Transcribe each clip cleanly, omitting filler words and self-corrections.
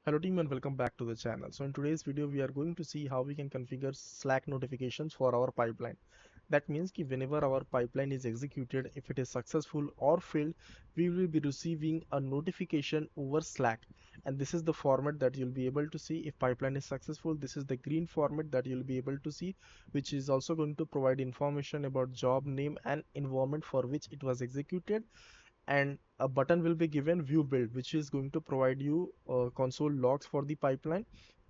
Hello team and welcome back to the channel. So in today's video we are going to see how we can configure Slack notifications for our pipeline. That means that whenever our pipeline is executed, if it is successful or failed, we will be receiving a notification over Slack, and this is the format that you'll be able to see. If pipeline is successful, this is the green format that you'll be able to see, which is also going to provide information about job name and environment for which it was executed, and a button will be given view build, which is going to provide you console logs for the pipeline.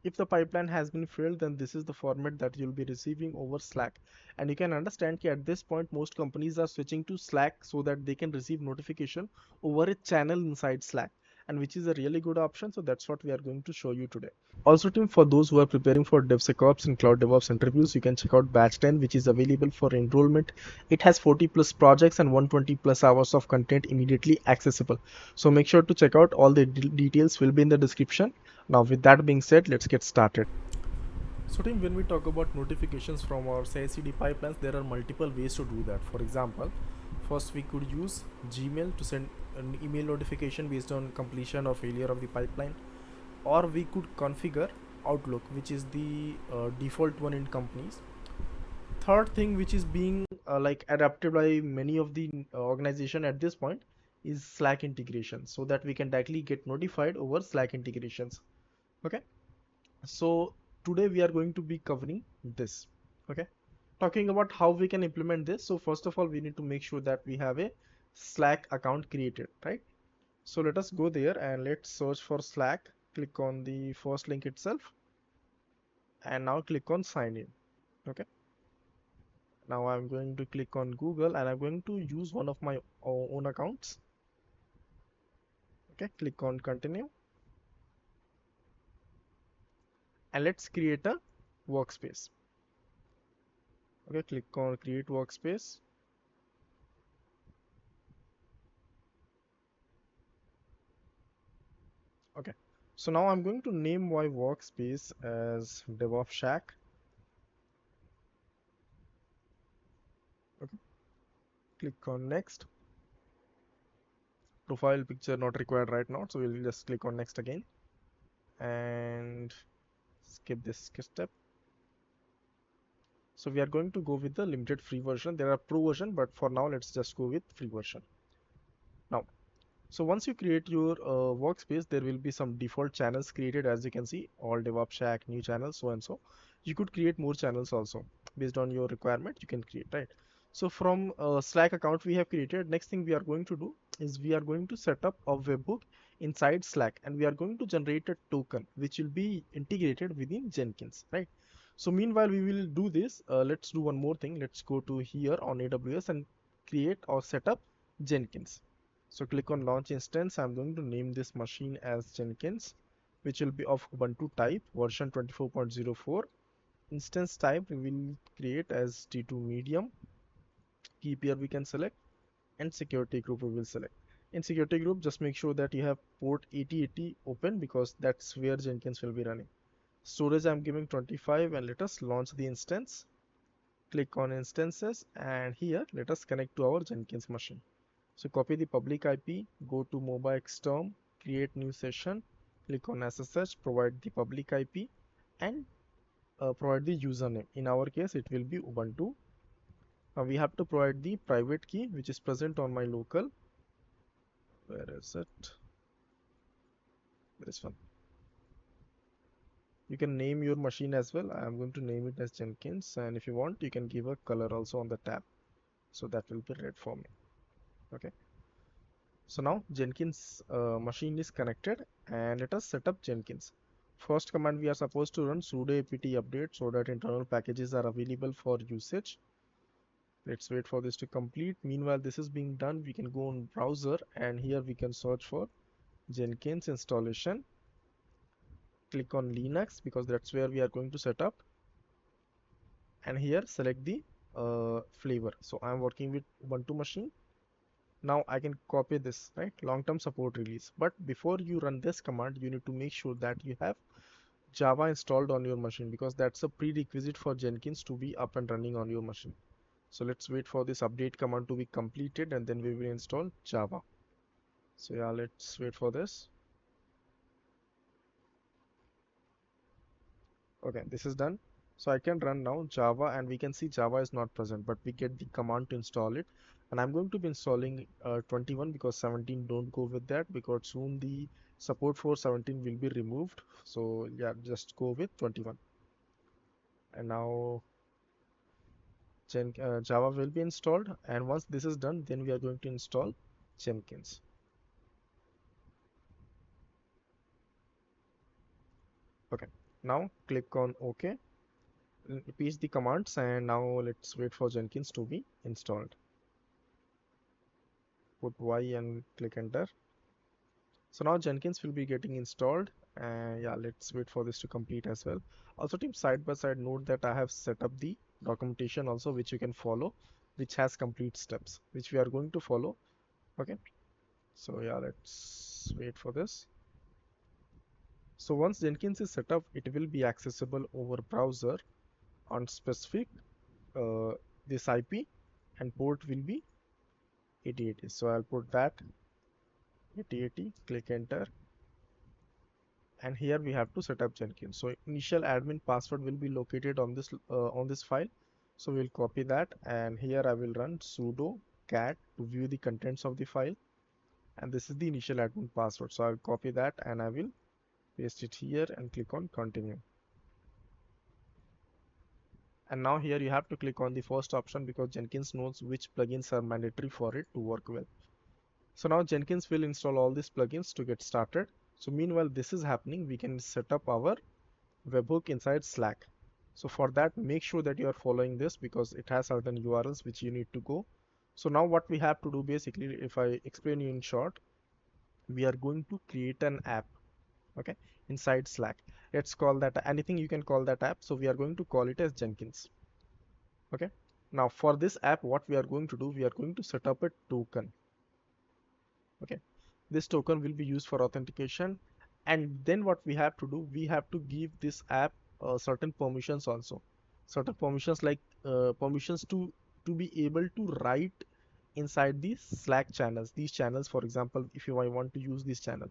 If the pipeline has been failed, then this is the format that you'll be receiving over Slack. And you can understand that at this point most companies are switching to Slack so that they can receive notification over a channel inside Slack, and which is a really good option. So that's what we are going to show you today. Also team, for those who are preparing for DevSecOps and Cloud DevOps interviews, you can check out batch 10, which is available for enrollment. It has 40 plus projects and 120 plus hours of content immediately accessible. So make sure to check out. All the details will be in the description. Now with that being said, let's get started. So team, when we talk about notifications from our CI/CD pipelines, there are multiple ways to do that. For example, first we could use Gmail to send an email notification based on completion or failure of the pipeline, or we could configure Outlook, which is the default one in companies. Third thing, which is being adapted by many of the organization at this point, is Slack integration, so that we can directly get notified over Slack integrations. Okay, so today we are going to be covering this. Okay, talking about how we can implement this. So first of all, we need to make sure that we have a Slack account created, right? So let us go there and let's search for Slack. Click on the first link itself and now click on sign in. Okay, now I'm going to click on Google and I'm going to use one of my own accounts. Okay, click on continue and let's create a workspace. Okay, click on create workspace. Okay, so now I'm going to name my workspace as DevOps. Okay, click on next. Profile picture not required right now, so we'll just click on next again and skip this step. So we are going to go with the limited free version. There are pro version, but for now let's just go with free version. Now, so once you create your workspace, there will be some default channels created. As you can see, all DevOps, new channels, so and so. You could create more channels also based on your requirement. You can create, right? So from Slack account we have created, next thing we are going to do is we are going to set up a webhook inside Slack, and we are going to generate a token which will be integrated within Jenkins, right? So meanwhile we will do this. Let's do one more thing. Let's go to here on AWS and create or set up Jenkins. So click on launch instance. I'm going to name this machine as Jenkins, which will be of Ubuntu type, version 24.04. Instance type we will create as T2 medium. Key pair we can select, and security group we will select. In security group, just make sure that you have port 8080 open, because that's where Jenkins will be running. Storage I'm giving 25, and let us launch the instance. Click on instances, and here let us connect to our Jenkins machine. So copy the public IP, go to 𝗵𝗵𝘁𝗀, create new session, click on SSH, provide the public IP, and provide the username. In our case, it will be Ubuntu. Now we have to provide the private key, which is present on my local. Where is it? This one. You can name your machine as well. I am going to name it as Jenkins, and if you want, you can give a color also on the tab, so that will be red for me. Okay. So now Jenkins machine is connected, and let us set up Jenkins. First command, we are supposed to run sudo apt update so that internal packages are available for usage. Let's wait for this to complete. Meanwhile this is being done, we can go on browser, and here we can search for Jenkins installation. Click on Linux, because that's where we are going to set up, and here select the flavor. So I'm working with Ubuntu machine. Now I can copy this, right? Long-term support release. But before you run this command, you need to make sure that you have Java installed on your machine, because that's a prerequisite for Jenkins to be up and running on your machine. So let's wait for this update command to be completed, and then we will install Java. So yeah, let's wait for this. Okay, this is done. So I can run now Java, and we can see Java is not present, but we get the command to install it. And I'm going to be installing 21 because 17 don't go with that, because soon the support for 17 will be removed. So yeah, just go with 21. And now Java will be installed. And once this is done, then we are going to install Jenkins. Okay, now click on OK. Repeat the commands, and now let's wait for Jenkins to be installed. Put Y and click enter. So now Jenkins will be getting installed, and yeah, let's wait for this to complete as well. Also team, side by side, note that I have set up the documentation also, which you can follow, which has complete steps which we are going to follow. Okay, so yeah, let's wait for this. So once Jenkins is set up, it will be accessible over browser on specific this IP, and port will be 8080. So I'll put that 8080, click enter, and here we have to set up Jenkins. So initial admin password will be located on this file. So we'll copy that, and here I will run sudo cat to view the contents of the file, and this is the initial admin password. So I'll copy that and I will paste it here and click on continue. And now here you have to click on the first option, because Jenkins knows which plugins are mandatory for it to work well. So now Jenkins will install all these plugins to get started. So meanwhile this is happening, we can set up our webhook inside Slack. So for that, make sure that you are following this, because it has certain URLs which you need to go. So now what we have to do, basically, if I explain you in short, we are going to create an app, okay, inside Slack. Let's call that anything, you can call that app. So we are going to call it as Jenkins. Okay, now for this app, what we are going to do, we are going to set up a token. Okay, this token will be used for authentication, and then what we have to do, we have to give this app certain permissions also. Certain permissions like permissions to be able to write inside these Slack channels. These channels, for example, if I want to use this channel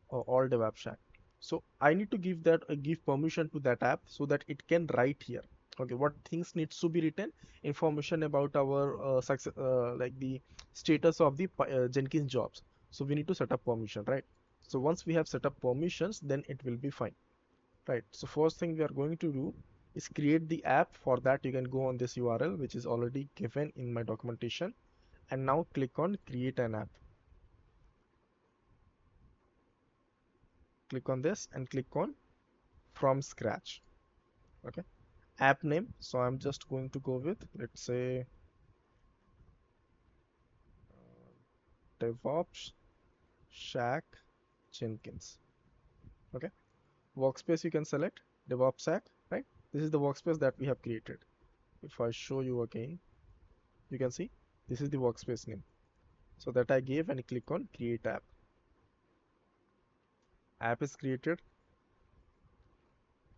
or all DevOps, so I need to give that give permission to that app so that it can write here. Okay, what things needs to be written, information about our success, like the status of the Jenkins jobs. So we need to set up permission, right? So once we have set up permissions, then it will be fine, right? So first thing we are going to do is create the app. For that, you can go on this URL which is already given in my documentation, and now click on create an app. Click on this and click on from scratch. Okay, app name, so I'm just going to go with, let's say, DevOps Shack Jenkins. Okay, workspace you can select DevOps Shack, right? This is the workspace that we have created. If I show you again, you can see this is the workspace name, so that I gave, and click on create app. App is created,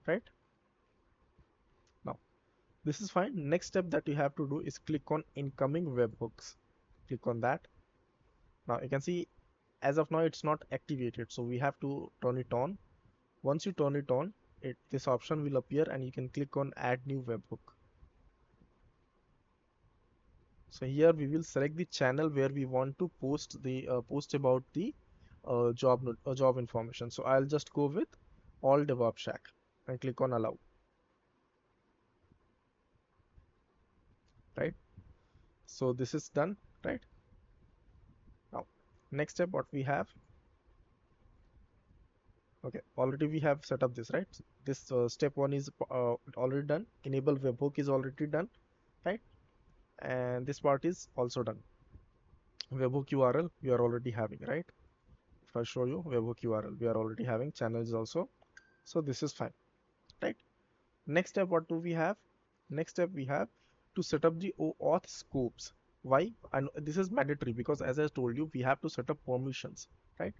right? Now this is fine. Next step that you have to do is click on incoming webhooks. Click on that. Now you can see as of now it's not activated, so we have to turn it on. Once you turn it on, this option will appear, and you can click on add new webhook. So here we will select the channel where we want to post the post about the job information. So I'll just go with all DevOps Shack and click on allow. Right? So this is done, right? Now next step, what we have, okay, already we have set up this, right? This step one is already done. Enable webhook is already done, right? And this part is also done. Webhook URL we are already having, right? If I show you webhook URL, we are already having channels also. So this is fine, right? Next step, what do we have? Next step, we have to set up the OAuth scopes. Why? And this is mandatory, because as I told you, we have to set up permissions, right?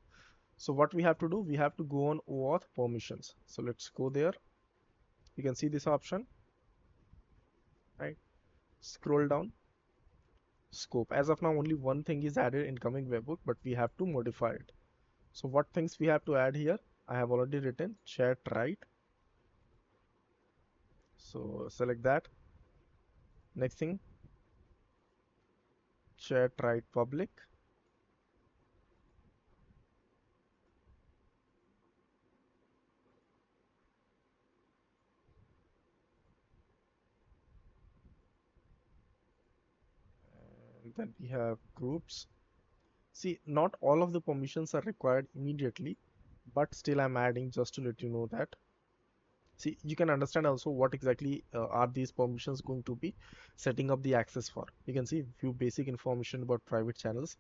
So what we have to do, we have to go on OAuth permissions. So let's go there. You can see this option, right? Scroll down, scope. As of now, only one thing is added, incoming webhook, but we have to modify it. So what things we have to add here? I have already written chat write, So select that. Next thing, chat write public. And then we have groups. See, not all of the permissions are required immediately, but still I'm adding just to let you know that. See, you can understand also what exactly are these permissions going to be setting up the access for. You can see few basic information about private channels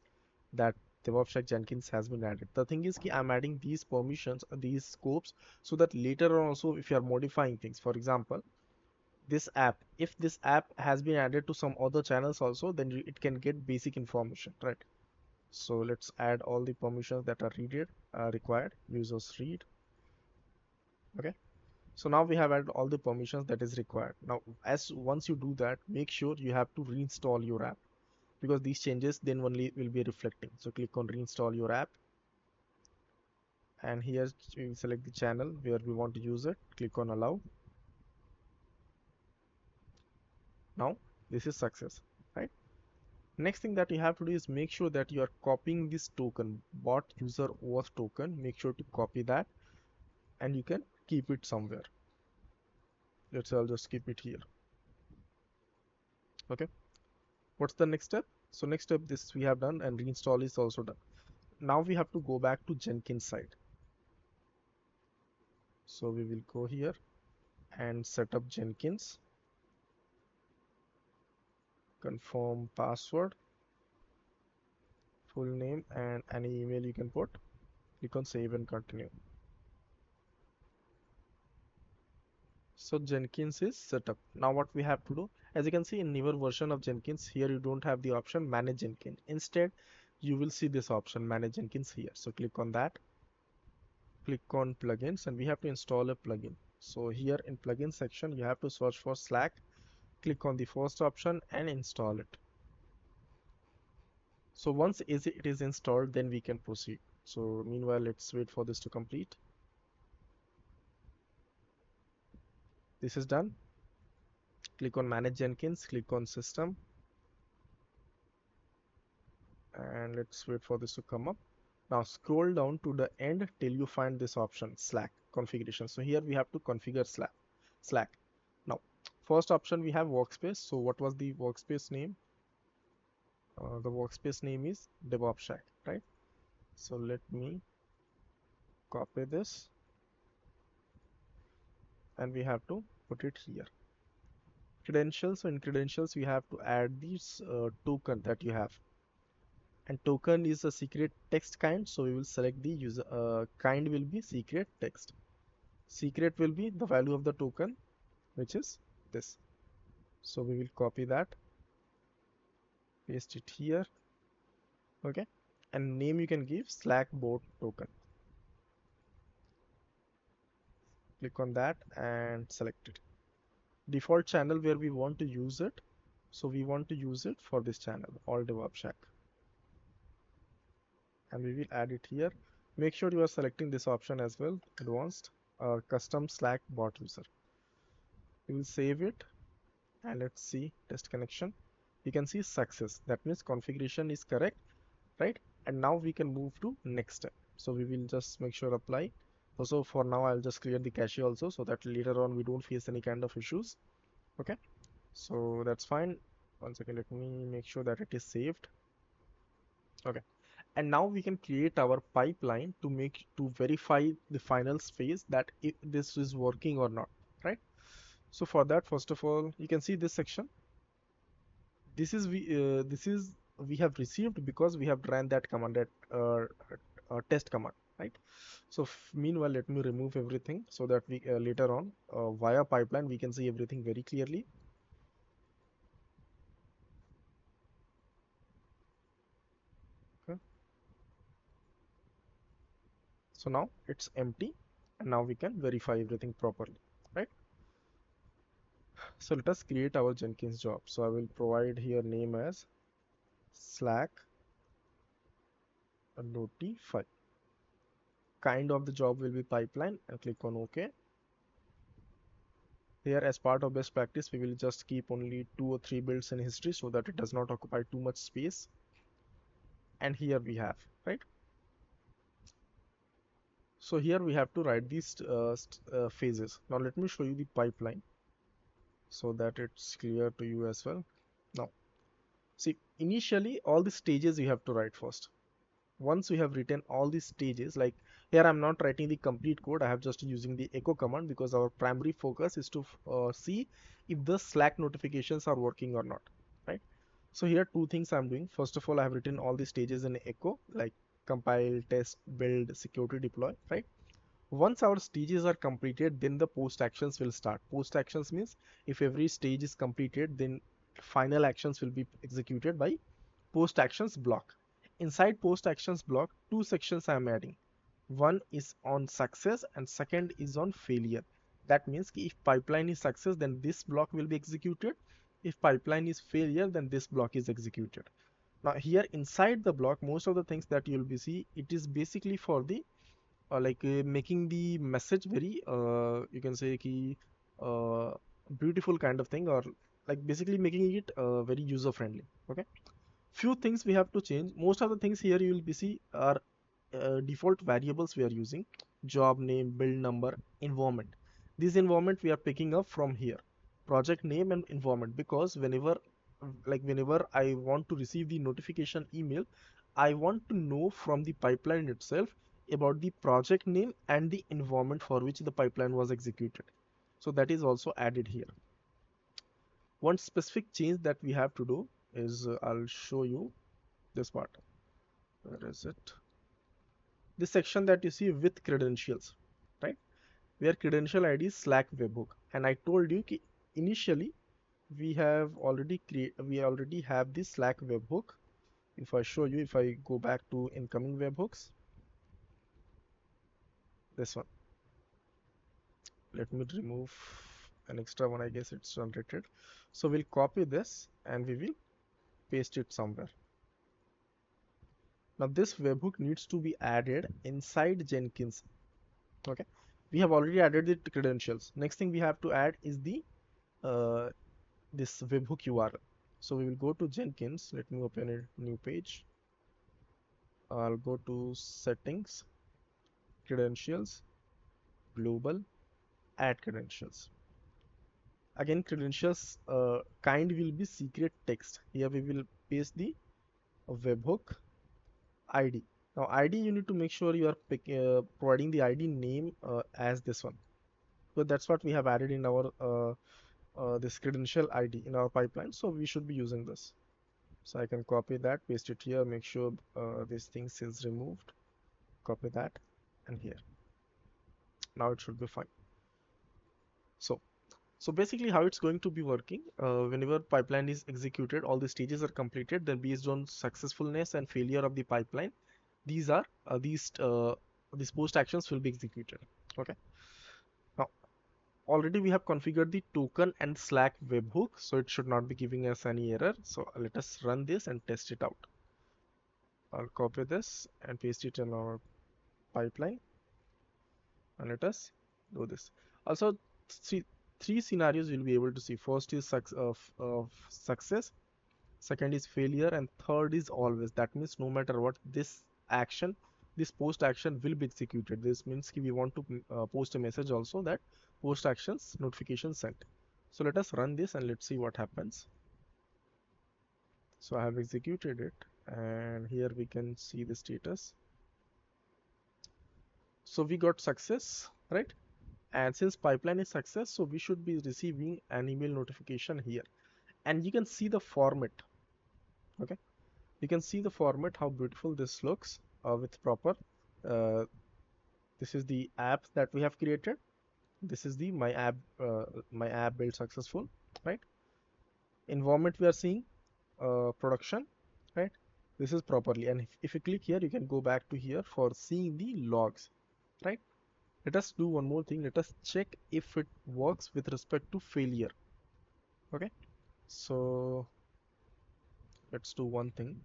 that 𝗕𝗿𝗃𝗀𝗃 Jenkins has been added. The thing is, I'm adding these permissions, these scopes, so that later on also, if you are modifying things, for example, this app, if this app has been added to some other channels also, then it can get basic information, right? So let's add all the permissions that are required. Users read. Okay. So now we have added all the permissions that is required. Now, once you do that, make sure you have to reinstall your app, because these changes then only will be reflecting. So click on reinstall your app, and here we select the channel where we want to use it. Click on allow. Now this is success, right? Next thing that you have to do is make sure that you are copying this token, bot user auth token. Make sure to copy that, and you can keep it somewhere. Let's say I'll just keep it here. Okay. What's the next step? So next step, this we have done, and reinstall is also done. Now we have to go back to Jenkins side. So we will go here and set up Jenkins. Confirm password, full name, and any email you can put. Click on save and continue. So Jenkins is set up. Now what we have to do, as you can see in newer version of Jenkins, here you don't have the option manage Jenkins. Instead, you will see this option manage Jenkins here. So click on that. Click on plugins, and we have to install a plugin. So here in plugin section, you have to search for Slack. Click on the first option and install it. So once it is installed, then we can proceed. So meanwhile, let's wait for this to complete. This is done. Click on manage Jenkins, click on system, and let's wait for this to come up. Now scroll down to the end till you find this option, Slack configuration. So here we have to configure Slack. Now first option, we have workspace. So what was the workspace name? The workspace name is 𝗕𝗿𝗃𝗀𝗃, right? So let me copy this, and we have to put it here. Credentials. So in credentials, we have to add this token that you have, and token is a secret text kind. So we will select the user kind will be secret text. Secret will be the value of the token, which is this. So we will copy that, paste it here. Okay, and name you can give Slack bot token. Click on that and select it. Default channel where we want to use it. So we want to use it for this channel, all 𝗕𝗿𝗃𝗀𝗃, and we will add it here. Make sure you are selecting this option as well, advanced custom Slack bot user. We will save it, and let's see test connection. You can see success. That means configuration is correct, right? And now we can move to next step. So we will just make sure apply. Also for now, I'll just clear the cache also, so that later on we don't face any kind of issues. Okay, so that's fine. One second, let me make sure that it is saved. Okay, and now we can create our pipeline to verify the final phase that if this is working or not, right? So for that, first of all, you can see this section. This is we have received because we have ran that command, that test command, right? So meanwhile, let me remove everything so that we later on via pipeline we can see everything very clearly. Okay. So now it's empty, and now we can verify everything properly, right? So let us create our Jenkins job. So I will provide here name as Slack notify. Kind of the job will be pipeline, and click on OK. Here, as part of best practice, we will just keep only 2 or 3 builds in history so that it does not occupy too much space. And here we have, right? So here we have to write these phases. Now let me show you the pipeline so that it's clear to you as well. Now, see, initially all the stages you have to write first. Once we have written all these stages, like here I'm not writing the complete code, I have just using the echo command because our primary focus is to see if the Slack notifications are working or not, right? So here 2 things I'm doing. First of all, I have written all the stages in echo, like compile, test, build, security, deploy, right? Once our stages are completed, then the post actions will start. Post actions means if every stage is completed, then final actions will be executed by post actions block. Inside post actions block, 2 sections I am adding. One is on success and second is on failure. That means if pipeline is success, then this block will be executed. If pipeline is failure, then this block is executed. Now here inside the block, most of the things that you will be see, it is basically for the making the message very you can say ki, beautiful kind of thing, or like basically making it very user friendly. Okay, few things we have to change. Most of the things here you will be see are default variables we are using: job name, build number, environment. This environment we are picking up from here, project name and environment, because whenever I want to receive the notification email, I want to know from the pipeline itself about the project name and the environment for which the pipeline was executed. So that is also added here. One specific change that we have to do is I'll show you this part. Where is it? This section that you see with credentials, right? Where credential ID is Slack webhook, and I told you initially we already have this Slack webhook. If I show you, if I go back to incoming webhooks, this one, let me remove an extra one. I guess it's generated. So we'll copy this and we will paste it somewhere. Now this webhook needs to be added inside Jenkins. Okay, we have already added the credentials. Next thing we have to add is the this webhook URL. So we will go to Jenkins. Let me open a new page. I'll go to settings, credentials, global, add credentials. Again, credentials kind will be secret text. Here we will paste the webhook ID. Now ID, you need to make sure you are providing the ID name as this one, because that's what we have added in our this credential ID in our pipeline. So we should be using this. So I can copy that, paste it here, make sure this thing is removed, copy that, and here. Now it should be fine. So basically how it's going to be working, whenever pipeline is executed, all the stages are completed, then based on successfulness and failure of the pipeline, these post actions will be executed. Okay. Now already we have configured the token and Slack webhook, so it should not be giving us any error. So let us run this and test it out. I'll copy this and paste it in our pipeline, and let us do this. Also, three scenarios you'll be able to see. First is success, second is failure, and third is always. That means no matter what, this post action will be executed. This means we want to post a message also that post actions notification sent. So let us run this and let's see what happens. So I have executed it, and here we can see the status. So we got success, right? And since pipeline is success, so we should be receiving an email notification here, and you can see the format. Okay, you can see the format, how beautiful this looks with proper this is the app that we have created. This is the my app build successful, right? Environment we are seeing production, right? This is properly, and if you click here, you can go back to here for seeing the logs, right? Let us do one more thing. Let us check if it works with respect to failure. Okay, so let's do one thing.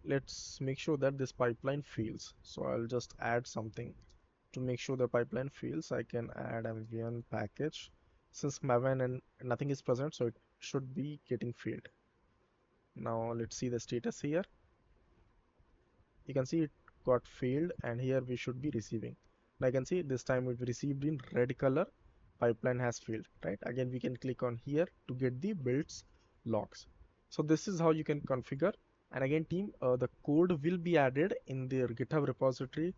Let's make sure that this pipeline fails. So I'll just add something to make sure the pipeline fails. I can add mvn package since Maven and nothing is present, so it should be getting failed. Now let's see the status here. You can see it got failed, and here we should be receiving. I can see this time it received in red color, pipeline has failed, right? Again, we can click on here to get the builds logs. So this is how you can configure. And again, team, the code will be added in their GitHub repository